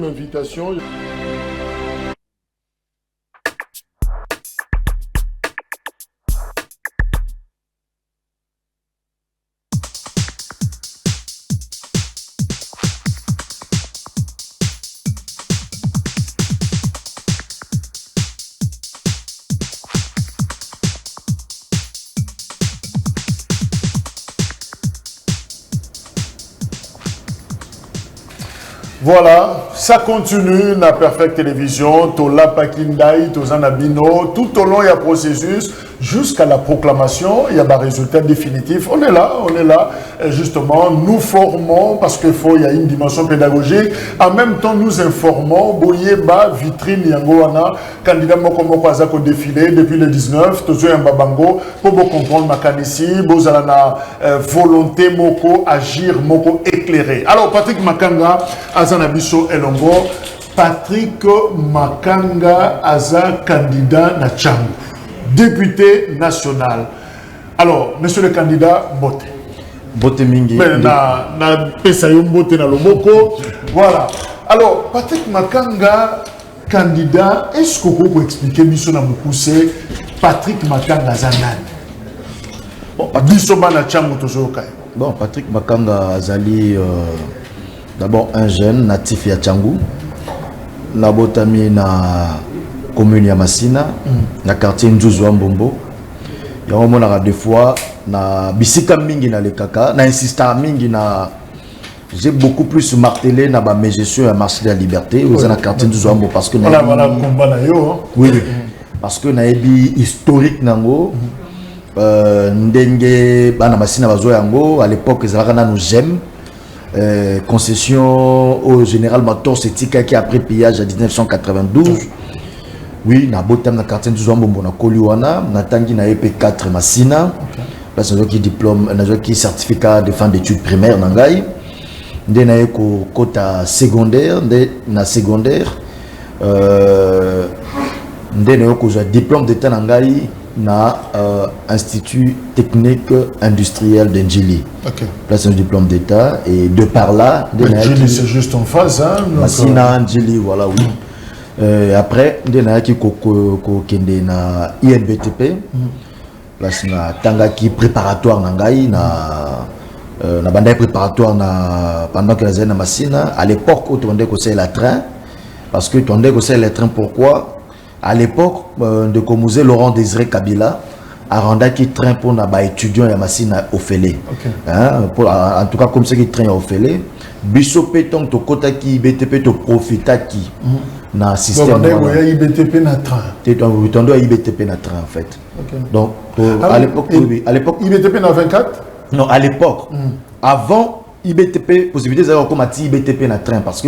invitation. Voilà, ça continue na Perfect Télévision, Tola Pakindai, Tozanabino, tout au long il y a processus jusqu'à la proclamation, il y a un résultat définitif. On est là, et justement, nous formons parce qu'il faut, il y a une dimension pédagogique. En même temps, nous informons, Boyeba, vitrine, Yangoana, candidat Mokomoko Azako défilé depuis le 19, Tozo Yambabango, pour vous comprendre ma canissi, Bozalana, volonté Moko, agir Moko éclairé. Alors, Patrick Makanga, Azanabiso Elongo, Patrick Makanga, Aza candidat na Tchangou, député national. Alors, monsieur le candidat, Bote. Bote Mingi. Mais na Pesayo Bote na Lomoko. Voilà. Alors, Patrick Makanga, candidat, est-ce que vous pouvez expliquer, monsieur Namoukousse, Patrick Makanga Zanan? Bon, Patrick Makanga Azali, d'abord un jeune natif ya Tchangou. Nabotami na commune ya Masina, na quartier Njouzou Mbombo. Il y a des fois na bisika mingi na lekaka, na insista mingi na j'ai beaucoup plus martelé na ba mégestion à marché de la liberté aux na quartier Njouzou Mbombo parce que voilà combat na yo. Oui, parce que na ebi historique nango ndenge bana Masina bazo yango à l'époque ils avaient nous j'aime concession au général Mator Setika qui a pris pillage en 1992. Oui, na botam na quartier du Zouambombo na Koliwana, na tangi na EP4 Masina. Là c'est qui diplôme, na qui certificat de fin d'études primaires nangai. Ndé na ko kota secondaire, ndé na secondaire ndé na ko diplôme d'état nangai na institut technique industriel d'Endjili. OK. Là c'est un diplôme d'état et de par là, Endjili c'est juste en face hein. Masina Endjili voilà oui. Après, on a kende na INBTP. Là, c'est na tangaki préparatoire nangai na banda préparatoire na pendant que la zone na Masina. À l'époque, où on conseille la train, parce que on conseille le train. Pourquoi? À l'époque, de Komouze Laurent Désiré Kabila a rendu qui train pour na ba étudiant ya Masina Ofele. Hein, en tout cas comme ça qui train Ofele. Biso péton to kota ki IBTP to profita ki. Na système de IBTP na train. Tu dois IBTP na train en fait. Okay. Donc à l'époque IBTP na 24. Non, à l'époque avant IBTP possibilité d'avoir comme IBTP na train parce que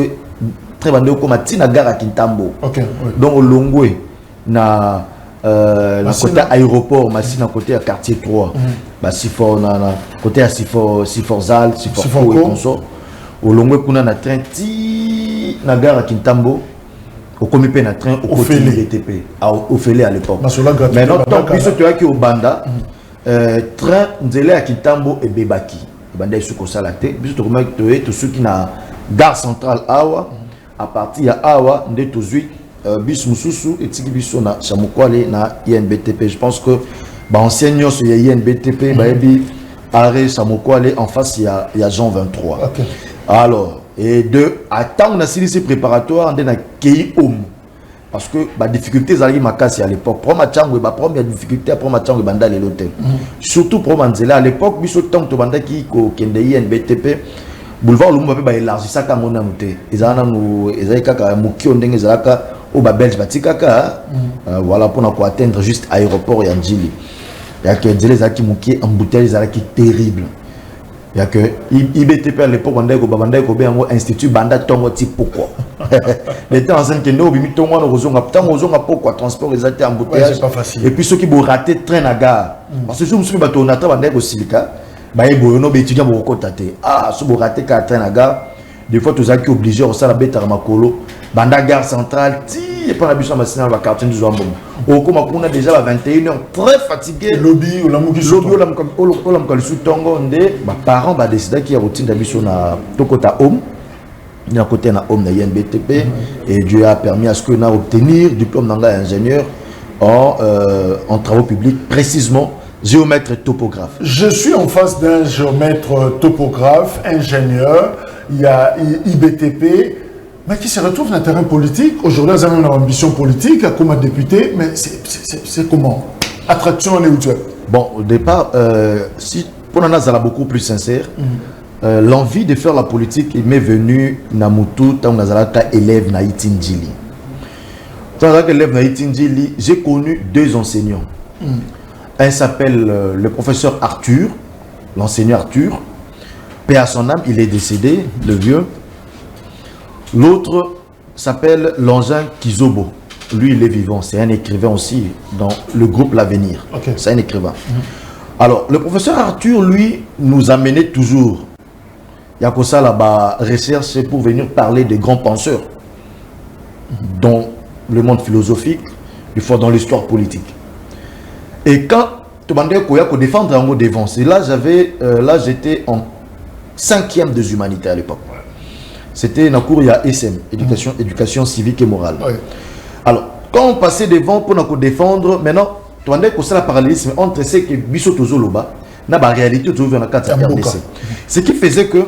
très bandé comme na gare à Kintambo. OK. Oui. Donc au Longwe na côté aéroport Masina côté à quartier 3. Bah Sifor na côté à Siforzal, Siforco et consort. Au Longwe kuna na train ti na gare à Kintambo. Au comité na train au côté IBTP au Félé à l'époque. Mais non, tant que tu as qui au Banda train nzele à Kitambo et Bebaki. Banda est sous salaté. Bis tu comment tu es tous ceux qui na gare centrale Awa à partir à Awa ndé tozui bis mususu et tiki biso na chamukwale na INBTP. Je pense que ba enseignant sur INBTP ba ebi arrêt chamukwale en face il y a Jean 23. Okay. Alors et de attendre on a ces préparatoire on a kei homme parce que bah difficultés à makasi à l'époque pour ma chango ba première difficulté pour ma chango banda les l'hôtel surtout pour manzela à l'époque biso tant to banda ki ko kende INBTP boulevard Lumumba pe ba élargi ça comme on a noté ezana nous ezaka ka mukio ndenge ezaka au ba belge batikaka voilà pour na ko atteindre juste aéroport ya Njili ya que nzela ezaki mukie embouteillage ezaki terrible. Il y a que IBTP à l'époque, on a un institut Banda Tongo type pourquoi. Les temps en que nous, on a pourquoi transport les athées embouteillage. C'est pas facile. Et puis ceux qui vont rater train à gare. Parce que je me suis dit, on a travaillé au silica. Ils vont étudier mon côté. Ah, si vous ratez qu'à train à gare, des fois, tous qui obligés au salle à bête à Makolo, Banda gare centrale, et pas la bus à Massina, la quartier du Zouambom. Au comme on a déjà à 21h, très fatigué. Lobby, ou la mouki lobby, ou la mouki tongo, mes parents ont décidé qu'il y a routine d'habitude na Tokota Home. à côté na homme na INBTP et Dieu a permis à ce que na obtenir diplôme d'ingénieur en travaux publics, précisément géomètre et topographe. Je suis en face d'un géomètre topographe, ingénieur, il y a IBTP, mais qui se retrouve dans le terrain politique. Aujourd'hui, ils ont une ambition politique comme député, mais c'est comment? Attraction en est. Bon, au départ, si pour nous, ça beaucoup plus sincère, l'envie de faire la politique m'est venue na Moutou, tant que élève na Itindjili. Tant que élève na Itindjili, j'ai connu deux enseignants. Un s'appelle le professeur Arthur, l'enseignant Arthur. Paix à son âme, il est décédé, le vieux. L'autre s'appelle Langin Kizobo. Lui, il est vivant. C'est un écrivain aussi dans le groupe L'Avenir. Okay. C'est un écrivain. Alors, le professeur Arthur, lui, nous amenait toujours. Il y a que ça là-bas, recherche pour venir parler des grands penseurs dans le monde philosophique, des fois dans l'histoire politique. Et quand tu m'as dit qu'il y a que défendre un mot devant, c'est là j'étais en 5e des humanités à l'époque. C'était dans le cours, il y a SM, éducation civique et morale. Oui. Alors, quand on passait devant pour nous défendre, maintenant, tu m'as dit que ça la parallélisme entre ce que Bissot Tozoloba, n'a pas réalité toujours dans la carte RDC. Ce qui faisait que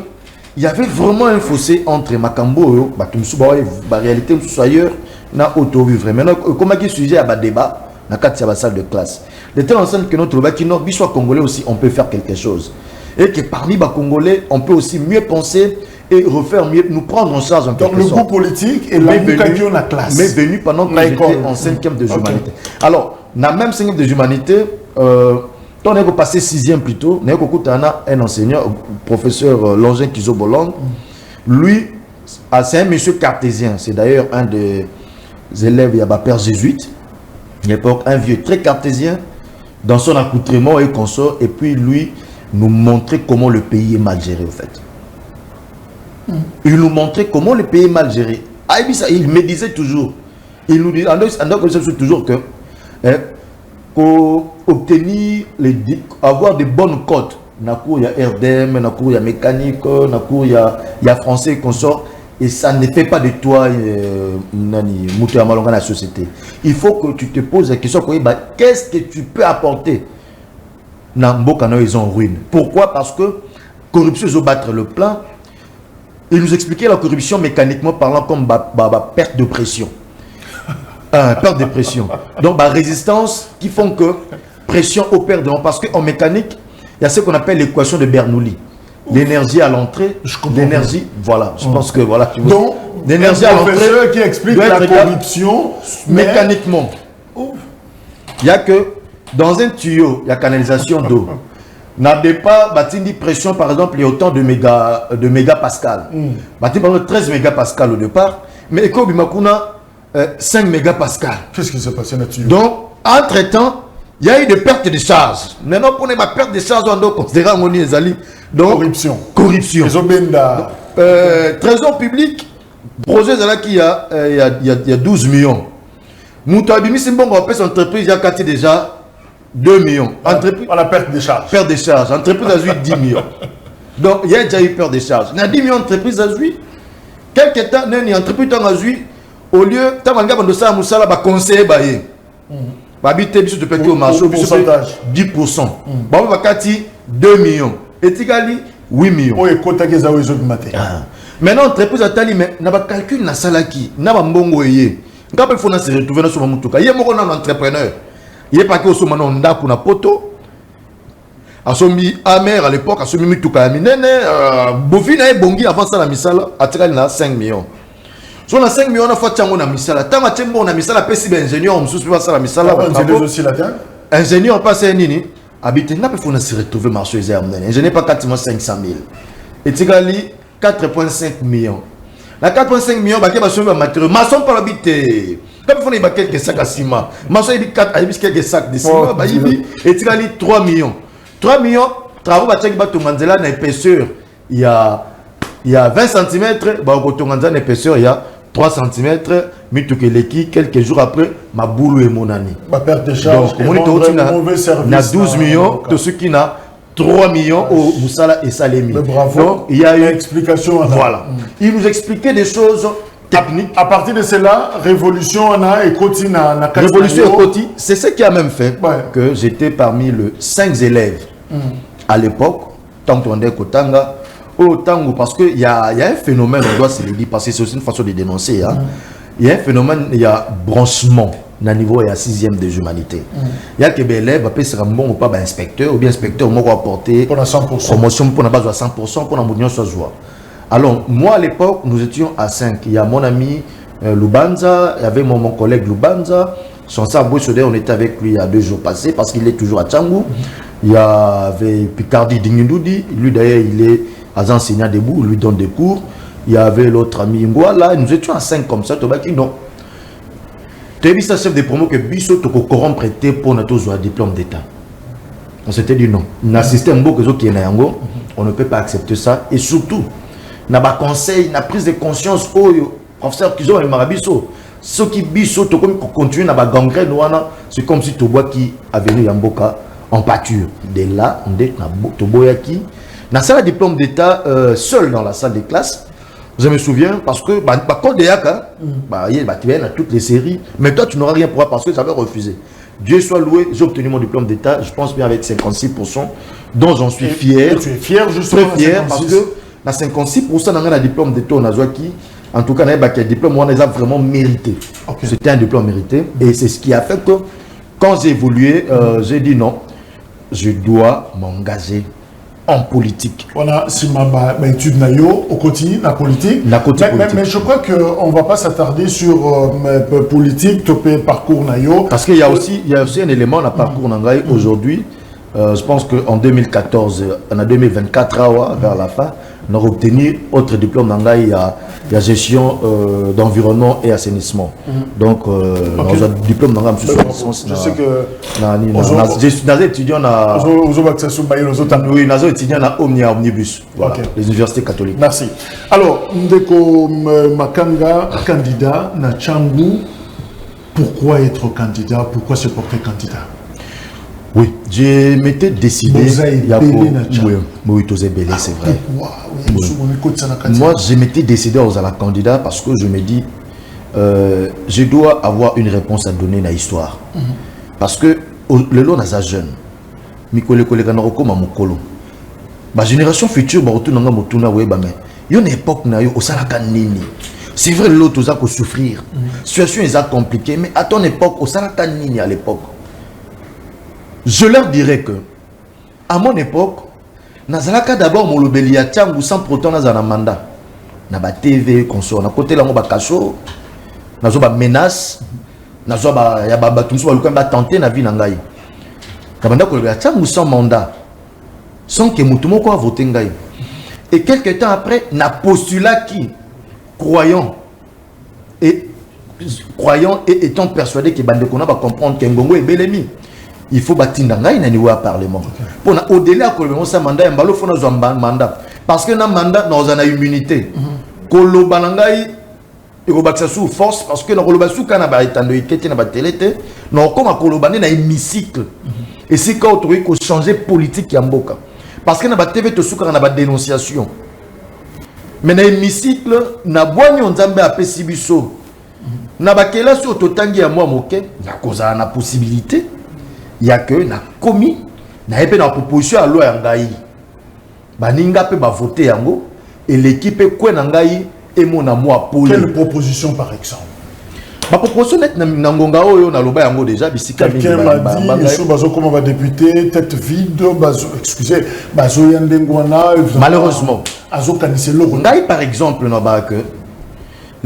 il y avait vraiment un fossé entre Makambo et la réalité ailleurs, n'a auto-vivre. Maintenant, comment il sujet à débat dans la salle de classe. De telle enceinte que notre Bakino, soit congolais aussi, on peut faire quelque chose. Et que parmi les Congolais, on peut aussi mieux penser et refaire mieux, nous prendre en charge en quelque sorte. Donc le groupe politique et la classe. Mais venu pendant que j'étais en 5e des humanités. Alors, dans la même 5e des humanités, on a passé 6e plus tôt, on a un enseignant, professeur Langin Kizobolang. Lui, c'est un monsieur cartésien. C'est d'ailleurs un des élèves, il y a un père jésuite. À l'époque, un vieux très cartésien dans son accoutrement et consort, et puis lui nous montrait comment le pays est mal géré au fait. Il nous montrait comment le pays est mal géré. Il me disait toujours, il nous disait toujours que pour obtenir avoir de bonnes cotes, il y a RDM, il y a mécanique, il y a français et consort. Et ça ne fait pas de toi la société. Il faut que tu te poses la question, qu'est-ce que tu peux apporter dans ils ont ruine. Pourquoi? Parce que corruption, ils ont battre le plein. Il nous expliquait la corruption mécaniquement parlant comme perte de pression. Perte de pression. Donc, résistance qui font que pression opère devant. Parce qu'en mécanique, il y a ce qu'on appelle l'équation de Bernoulli. L'énergie à l'entrée, l'énergie, voilà, je pense que voilà. Donc, l'énergie à l'entrée qui explique la corruption mécaniquement. Il n'y a que dans un tuyau, il y a canalisation d'eau. N'avez pas bâti une pression, par exemple, il y a autant de mégapascal. Bâti par exemple 13 mégapascal au départ, mais Eko Bimakuna 5 mégapascal. Qu'est-ce qui s'est passé là-dessus? Donc, entre-temps, il y a eu des pertes de charge. Maintenant, pour les pertes de charge, on doit considérer les alliés. Donc, corruption. Trésor public, projet qui il y a 12 millions. Moutabi, si bon, on pèse entreprise, il y a déjà 2 millions. Entreprise, on a perte de charge. Perte de charge. Entreprise a eu 10 millions. Donc, il y a déjà eu perte de charge. Il y a 10 millions d'entreprises à eu. Quelques temps, il y a une entreprise à eu. Au lieu, tu as un dossier à Moussala, conseiller. Habiter de péter au marché, 10%. Bon, on va 2 millions. Et Tigali, 8 millions. Maintenant, l'entreprise a tali, mais n'a pas calculé na salaki, n'a pas mbongo yé. Quand il faut se retrouver dans ce moment, il y a un entrepreneur. Il n'y a pas que ce moment, on a pour poto. A somi amer à l'époque, a somi mituka minene, bovina et bongi avant ça la misala, a tiré na 5 millions. Si on a 5 millions, on a fait tchango na misala. Tant que on a misala, pesi ingénieur, on se passe la misala. Ingénieur passe un nini. Habiter n'a pas faut se retrouver marché aux armes. Je n'ai pas 500 000. Et Tigali 4,5 millions. La 4,5 millions, bah qui va sauver matériel. Maçon pas habiter. Quand il faut y quelques sacs à ciment. Maçon il y quelques sacs de ciment. Bah et Tigali 3 millions. 3 millions. Travaux bah qui va tout manzela na épaisseur. Il y a 20 cm. Bah au tout manzela na épaisseur il y a 3 cm, mais tout quelques jours après, ma boule est mon année. Ma perte de charge. Donc, on a 12 millions, de ceux qui n'a 3 millions au Moussala et Salemi. Bravo. Donc, il y a une explication. Voilà. Il nous expliquait des choses techniques. À partir de cela, révolution et continue. Révolution et continue, c'est ce qui a même fait que j'étais parmi les 5 élèves à l'époque, tant qu'on est Kotanga, parce qu'il y a un phénomène, on doit se le dire, parce que c'est aussi une façon de dénoncer. Hein. Il y a un phénomène, il y a branchement. Au niveau et à 6e des humanités. Il y a que les élèves après sera bon ou pas inspecteur ou bien inspecteur on va apporter pour 100% promotion pour la base à 100% pour la mounion soit joie. Alors moi à l'époque nous étions à 5. Il y a mon ami Lubanza, il y avait mon collègue Lubanza, son sabou on était avec lui il y a 2 jours passés parce qu'il est toujours à Tchangou. Il y avait Picardi Dingindoudi, lui d'ailleurs il est enseignant debout, lui donne des cours. Il y avait l'autre ami Ngwala, nous étions à 5 comme ça, Tobaki non. Tu as vu ça, chef de promo, que Bisso te corrompre pour notre diplôme d'État. On s'était dit non. On a assisté à un beau qui est Nayango, on ne peut pas accepter ça. Et surtout, on a un conseil, on a prise de conscience aux professeurs qui ont un Bisso. Ceux qui Bisso te continuent à gangrène, c'est comme si tu vois qui a venu Yamboka en pâture. De là, on est Toboyaki. On a un diplôme d'État seul dans la salle de classe. Je me souviens parce que quand il y a toutes les séries, mais toi tu n'auras rien pour moi parce que j'avais refusé. Dieu soit loué, j'ai obtenu mon diplôme d'État, je pense bien avec 56%, dont j'en suis fier. Et tu es fier justement. Très fier parce que la 56% dans un diplôme d'État, on a qui, en tout cas, on a un diplôme, on les a vraiment mérité. Okay. C'était un diplôme mérité et c'est ce qui a fait que quand j'ai évolué, j'ai dit non, je dois m'engager en politique. On a étude au quotidien, la politique. Mais je crois qu'on ne va pas s'attarder sur politique, topé parcours nayo. Parce qu'il y a aussi un élément dans le parcours Nangaï aujourd'hui. Je pense qu'en 2014, en 2024, vers la fin, on a obtenu autre diplôme Nangaï, il y a gestion d'environnement et assainissement. Donc, dans un diplôme Nangaï, je sais que je suis étudiant à Omnibus, voilà, les universités catholiques. Merci. Alors, Ndeko Makanga, candidat na Tchangou, pourquoi être candidat? Pourquoi se porter candidat? Oui, je m'étais décidé. C'est vrai. Moi, je m'étais décidé aux la candidat parce que je me dis, je dois avoir une réponse à donner dans l'histoire. Parce que le long est jeune. Ma génération future, il y a une époque où c'est vrai, l'autre a souffrir. La situation est compliquée, mais à ton époque, à l'époque. Je leur dirais que, à mon époque, Nazalaka d'abord mon lobelia Tchangou sans pourtant un mandat. Naba TV, consort, na côté là on va cacho, nazoba menace, nazoba yababa tout ça, on va tenter na vie nangai. Kabanda ko lobelia Tchangou sans mandat, sans que mutumo ko voter ngai. Et quelques temps après, na postulat qui, croyant et étant persuadé que bande kona va comprendre que Ngongo est belemi. Il faut bâtir un niveau à parlement. Pour au-delà de ça mandat, il faut un mandat. Parce que dans mandat, nous avons une immunité. Kolo banangai, il faut que sous force parce que dans le basu quand on a été dans la télé, nous comme à kolo bané dans hémicycle. Et c'est quand on doit changer politique yamboka. Parce que dans la TV, tu as une dénonciation. Mais dans l'hémicycle, na boignon nzambe a pesibiso. Na bakela sur totangi à moi moké, na cause na possibilité. Il y a que na commis na épée na proposition à loi yangai baninga pe ba voter yango et l'équipe quoi nangai et mon amour pour quelle proposition par exemple? Ma proposition net na ngonga oyo na loba yango déjà bisika quelqu'un m'a dit monsieur bazo comment va député tête vide bazo excusez bazo yandengwana malheureusement azo kanise lo ngai par exemple na ba que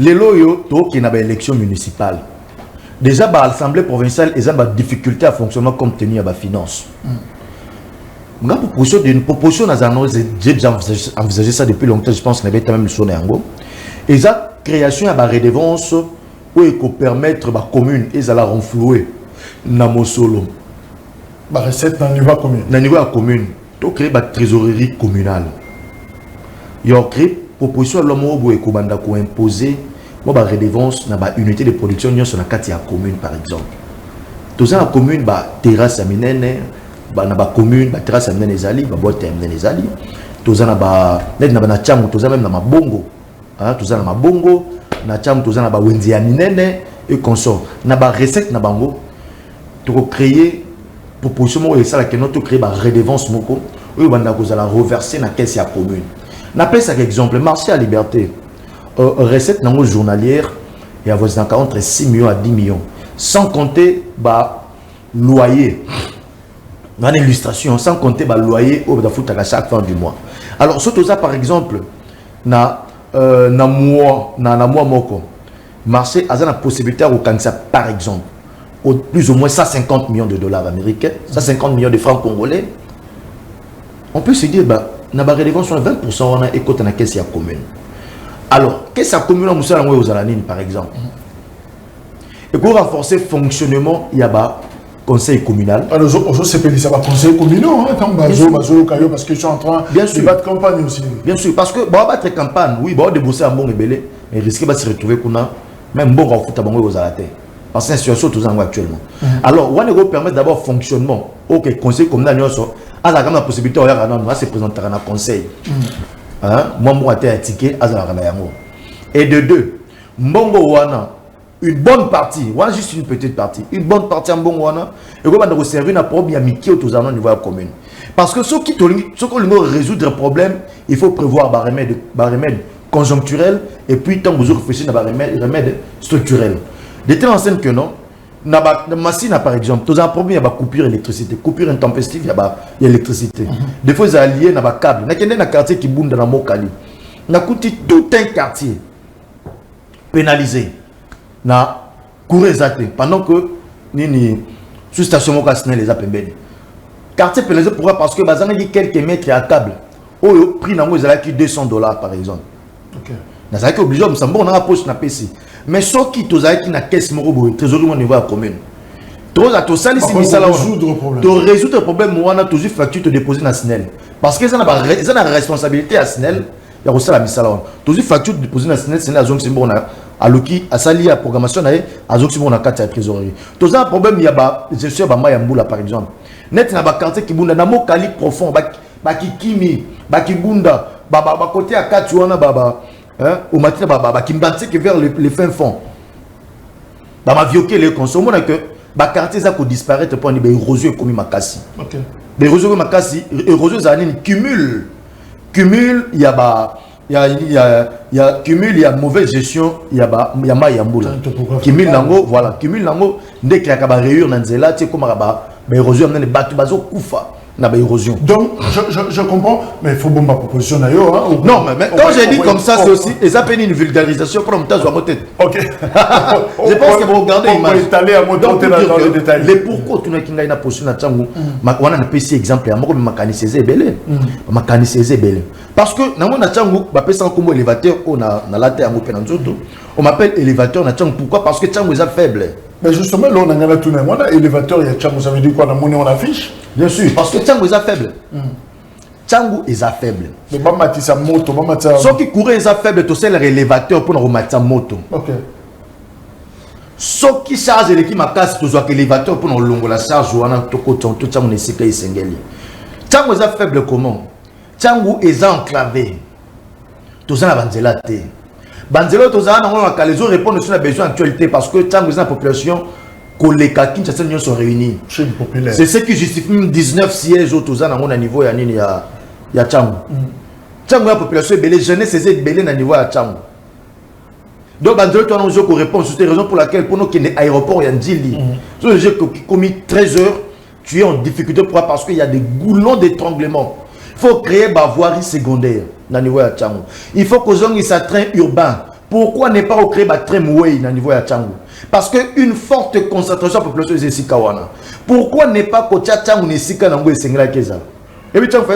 les loyo to qui na ba élection municipale. Déjà, l'Assemblée provinciale, ils ont des difficultés à fonctionner comme tenu à la finance. Une proposition, j'ai déjà envisagé ça depuis longtemps, je pense qu'il y avait même le son en et la création de la redevance où il peut permettre à la commune et à la renflouer dans mon solo. La recette dans le niveau commune. Dans le niveau commune, tu crées une trésorerie communale. Il y a créé une proposition à l'homme où il peut imposer la redevance dans l'unité de production sur la carte de la commune par exemple. Tout ça la commune, terrasse à minene, na ba commune ba terrasse amene ezali ba boîte amene ezali toza na ba net na ba changu toza même na mabongo toza na mabongo na changu toza na ba wenzi ya minene et consort na ba recette na bango to créer proposition mo et ça la que notre créer ba redevance moko oui banda kozala reverser na caisse ya commune na pesa exemple marché à liberté recette nango journalière et à vos entre 6 millions à 10 millions sans compter ba loyer dans l'illustration sans compter ba loyer au da foot à chaque fin du mois alors surtout ça par exemple na mois moko marché a la possibilité au cancer par exemple au plus ou moins 150 millions de dollars américains 150 millions de francs congolais on peut se dire bah na ba redevance sur 20% on a écoute na caisse ya commune alors qu'est-ce que la commune a moussa aux alanines par exemple et pour renforcer le fonctionnement il y a ba conseil communal. Alors, c'est pas ça va conseil communal, quand parce que je suis en train de battre campagne aussi. Bien sûr, parce que bon battre campagne, oui, bon débosser un bon rebelle, mais risquer de se retrouver qu'on a même bon foot à bon aux alatés. Parce que c'est une situation tous en actuellement. Alors, on va permettre d'abord fonctionnement. Ok, conseil communal, à la gamme la possibilité de se présenter à un conseil. Moi, moi, j'ai un ticket à la gamme. Et de deux, Mbongo Wana. Une bonne partie, juste une petite partie, une bonne partie en bon wana, et comment on servir na problème amitié autour au niveau de la commune. Parce que ceux qui veulent résoudre le problème, il faut prévoir des remèdes conjoncturels et puis tant que vous réfléchissez à des remèdes structurels. De telle enseigne que non, na machine par exemple, tous un problème il y a coupure d'électricité, coupure intempestive il y a l'électricité. Des fois ils sont liés na ba câble. Na kende na quartier qui boule dans la Mokali. Na coûté tout un quartier pénalisé. Na courir exacté pendant que ni sous station Mokasne les appelle quartier pénalisé pourquoi parce que bazana dit quelques mètres à câble au prix nango ils qui $200 par exemple. OK. Na ça qui obligé me semble on a poche na PC mais ceux qui tozaki qui na caisse moko trésorerie au niveau de la commune trop à to sali si misala résoudre problème to résoudre problème moi na toujours facture te déposer na SNEL parce que ça na responsabilité à SNEL ya ko sala misala toujours facture déposer na SNEL c'est la zone c'est bon na aloki asali ya programmation na azoki bon na carte ya trésorerie tous un problème il y a ba gestion ba mayambula par exemple net na ba quartier ki bunda na mokali profond ba kikimi ba kibunda ba côté à kati wana au matin ba kimbanse que vers les fins fonds ba ma vioquer les consommer na que ba quartier ça ko disparaître pour ni ba érosion comme makasi. OK. Ba érosion makasi érosion za ni cumul il y a ba il y a cumul, il y a mauvaise gestion, il y a mayamboula. Cumul nango, voilà, cumul nango, dès qu'il y a réunion dans zela, tu sais comment érosion dans les bateaux bazo koufa na érosion. Donc je comprends, mais il faut bon ma proposition d'ailleurs hein. Non, mais quand j'ai dit comme ça c'est aussi et ça fait une vulgarisation pour me taser à motet. OK. Je pense que vous regardez l'image. On peut étaler à motet dans les détails. Les pourquoi tu n'as qu'une na position na tsangu. On a un petit exemple à moi comme mécanisé belé. Mécanisé belé. Parce que na mona tsangu ba pesa comme élévateur on a la terre mo penanzoto. On m'appelle élévateur na tsangu pourquoi parce que tsangu est faible. Mais justement, là, on a tout le monde. Élévateur, il y a Tchangou, ça veut dire quoi? On affiche? Bien sûr, parce que Tchangou est faible. Tchangou est faible. Mais pas sa moto, ceux qui courent est faible, tu sais, l'élévateur pour remettre sa moto. OK. Ceux qui chargent l'équipe à casse, tu vois l'élévateur pour nous la charge, ou un tout Tchangou n'est pas Sengeli. Tchangou est faible comment? Tchangou est enclavé. Tu sais, la banzela té. Banzelo tozana na les autres répondent sur la besoin actualité parce que tant que la population koleka Kinshasa sont réunis. C'est ce qui justifie 19 sièges au tozana na niveau ya nini ya Tchangu. Tchangu la population belé jeunesse c'est belé na niveau ya Tchangu. Donc Banzelo to na ko répond sur ces raisons pour laquelle pour nous qui est aéroport ya Ndili. Sur le jeu qui commis 13 heures, tu es en difficulté pourquoi parce qu'il y a des goulons d'étranglement. Il faut créer ma voirie secondaire dans le niveau de Tchangu. Il faut que nous ayons un train urbain. Pourquoi ne pas créer un train moué dans le niveau de Tchangu? Parce qu'une forte concentration de la population est ici. Pourquoi ne pas que Tchangu n'est ici dans le Sengla Keza? Et puis Tchangu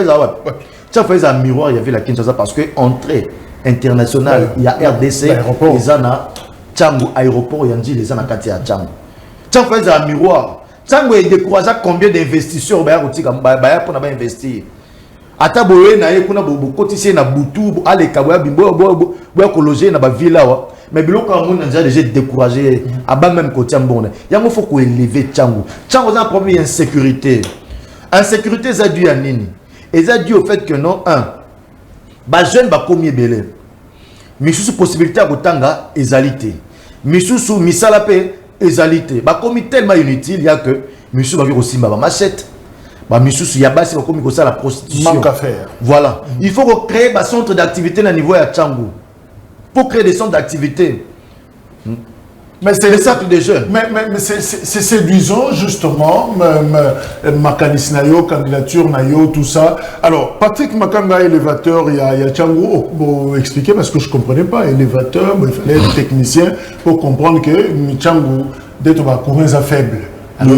fait un miroir, il y avait la Kinshasa parce que entrée internationale, il y a RDC, il y a Tchangu aéroport, il y a les gens qui ont Tchangu. Tchangu fait un miroir. Tchangu est découragé combien d'investisseurs pour investir. Ata boye na ye kuna bokotisi na butu ale kaboya bimbo boya ko loger na ba villa wa mais biloko amona déjà découragé aba même côté mbona yango faut ko élever Tchangu za problème d'insécurité Insécurité, ça dû à Nini. Et ça dû au fait que non, bah jeune, bah commis belé. Mais sous possibilité à Gotanga, égalité. Mais sous misalapé, égalité. Bah commis tellement inutile, il y a que, mais sous va aussi ma machette. Bah mais sous il y a bas, c'est comme ça la prostitution. Manque à faire. Voilà. Il faut créer un centre d'activité à niveau à Tchangou. Pour créer des centres d'activité. Mais c'est le cercle des jeunes. Mais c'est séduisant, justement, Makanis Nayo, candidature Nayo, tout ça. Alors, Patrick Makanga, élévateur, il y a Tchangou, pour expliquer, parce que je ne comprenais pas, élévateur, il fallait être technicien pour comprendre que Tchangou, d'être un courant faible. Alors,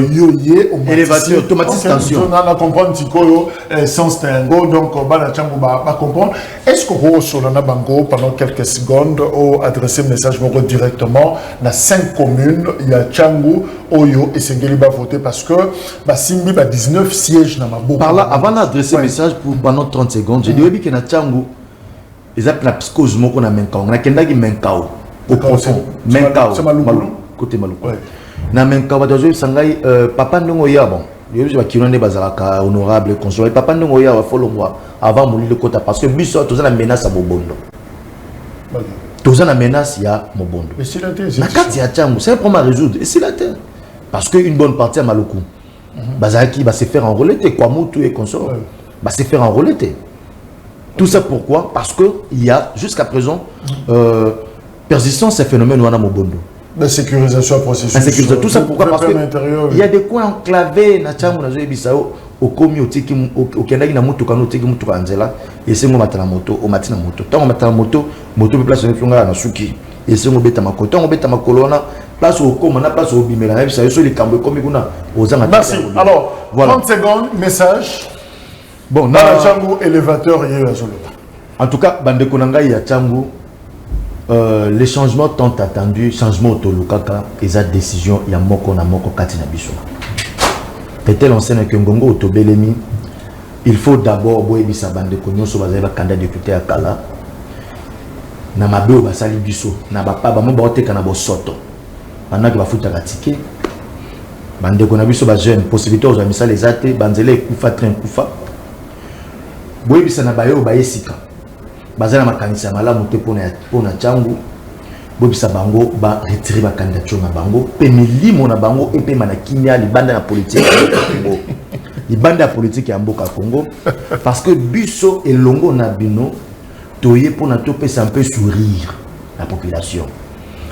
élévateur, automatique tension. On a compris un petit peu sans stingo, donc on va comprendre. Est-ce que vous, sur la Bango, pendant quelques secondes, ou adresser un message directement dans 5 communes, il y a Tchangou, Oyo et Sengeli va voter parce que Simbi a 19 sièges dans ma boucle. Par là, avant d'adresser un message pendant 30 secondes, j'ai dit que dans Tchangou, ils appellent la psychose, on a Menkao. On a Kendagi Menkao. Au profond. Menkao. C'est Maloukou. Côté Maloukou. Na Menkao, Sangai, papa Nongoya, bon. Je vais dire bazalaka honorable consoler papa Nongoya va follow moi avant mourir le quota parce que biso tous la menace à Mobondo. Tous la menace il y a Mobondo. Mais c'est la thèse. La carte ya Tchangou, c'est un problème à résoudre et c'est la terre. Parce que une bonne partie à Maloukou. Bazalaki va se faire enrôler quoi Moutou et consort. Va se faire enrôler. Tout ça pourquoi? Parce que il y a jusqu'à présent persistance ces phénomènes ou à Mobondo. La sécurisation processus. Tout ça pourquoi? Parce qu'il y a des coins enclavés na Tchangou na Zoébissao au komi au tiki au Kendagi na moto kano tiki moto kanzela et c'est moi matana moto au matina moto. Tant on matana moto peut place sur flonga na suki et c'est moi beta makoto on beta makolona place au koma na place au bimela na bisa yo les kambo komi kuna ozanga. Merci. Alors voilà. 30 secondes message. Bon na Tchangou élévateur et en tout cas bande konanga ya Tchangou. Les changements tant attendus, changement autolukaka, et sa décision, il y a moko na moko katina biso. Peut-être l'enseigne que Ngongo Otobelemi, il faut d'abord boire bisa bande konyo so bazeba candidat député à Kala. Na mabeo basali biso, na bapa ba mo ba oteka na bosoto. Bana ki bafuta ka ticket. Bande kona biso ba jeune, possibilité aux amisa les athées, banzele kufa train kufa. Boye bisa na bayo ba yesika. Bazana makanisa malamu te pona Tchangou bobisa bango ba retirer ba candidature na bango pe milimo na bango et pe manakimia libanda na politique Congo libanda politique ya mboka Congo parce que biso et longo na bino toye pona to pesa un peu sourire la population.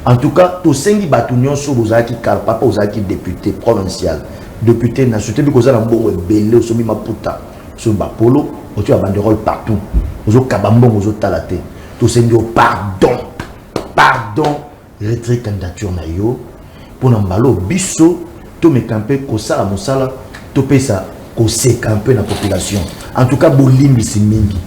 En tout cas to sengi batunyo so bozaki car papa ozaki député provincial député national bi kozala mbongo ebele so mi maputa so bapolo tu as banderole partout. Ozo kabambon ozo talate. Tout c'est pardon, retrait candidature na yo pour n'ambalo biso to me camper ko sala mosala to pesa ko se camper na population. En tout cas bolimbi simingi.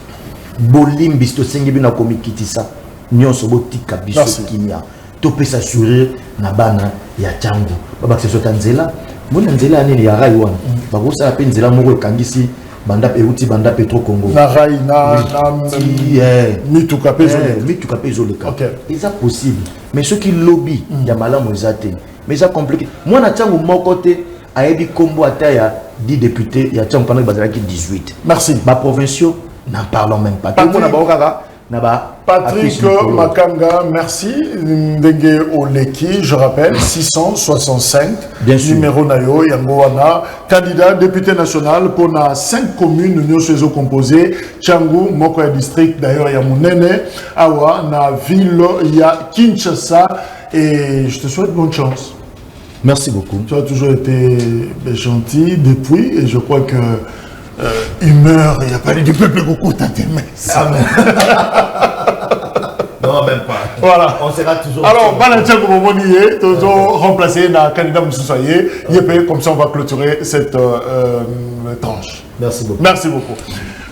Bolimbi to sengi bina komikitisa. Nyonso botika biso kinya. To pesa sourire na bana ya Tchangou. Baba que ce soit nzela. Mona nzela nini ya rai wana. Ba ko sala pe nzela moko ekangisi banda Euti banda Petro Congo na rai na mituka peso le cas c'est possible mais ceux qui lobby ya malamu ezate mais ça compliqué moi na Tchangou mon côté ayebi kombo ataya 10 députés ya Tchangou pendant bazalaki 18 merci ba provinciaux n'en parlons même pas tout le monde na bakaka Patrick Makanga, merci. Ndenge Oleki, je rappelle, 665, numéro Nayo, Yangoana, candidat député national pour 5 communes, nous sommes composés, Tchangou, Mokoya district, d'ailleurs, il y a Mounene, Awa, na ville, il y a Kinshasa, et je te souhaite bonne chance. Merci beaucoup. Tu as toujours été gentil depuis, et je crois que humeur, il n'y a pas du peuple beaucoup t'as aimé. Non, même pas. Voilà. On sera toujours. Alors, Balatia Goumonié, toujours remplacé dans le candidat Moussoussaye. Comme ça, on va clôturer cette tranche. Merci beaucoup. Merci beaucoup.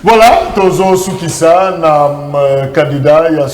Voilà, toujours Soukissa, candidat, il y a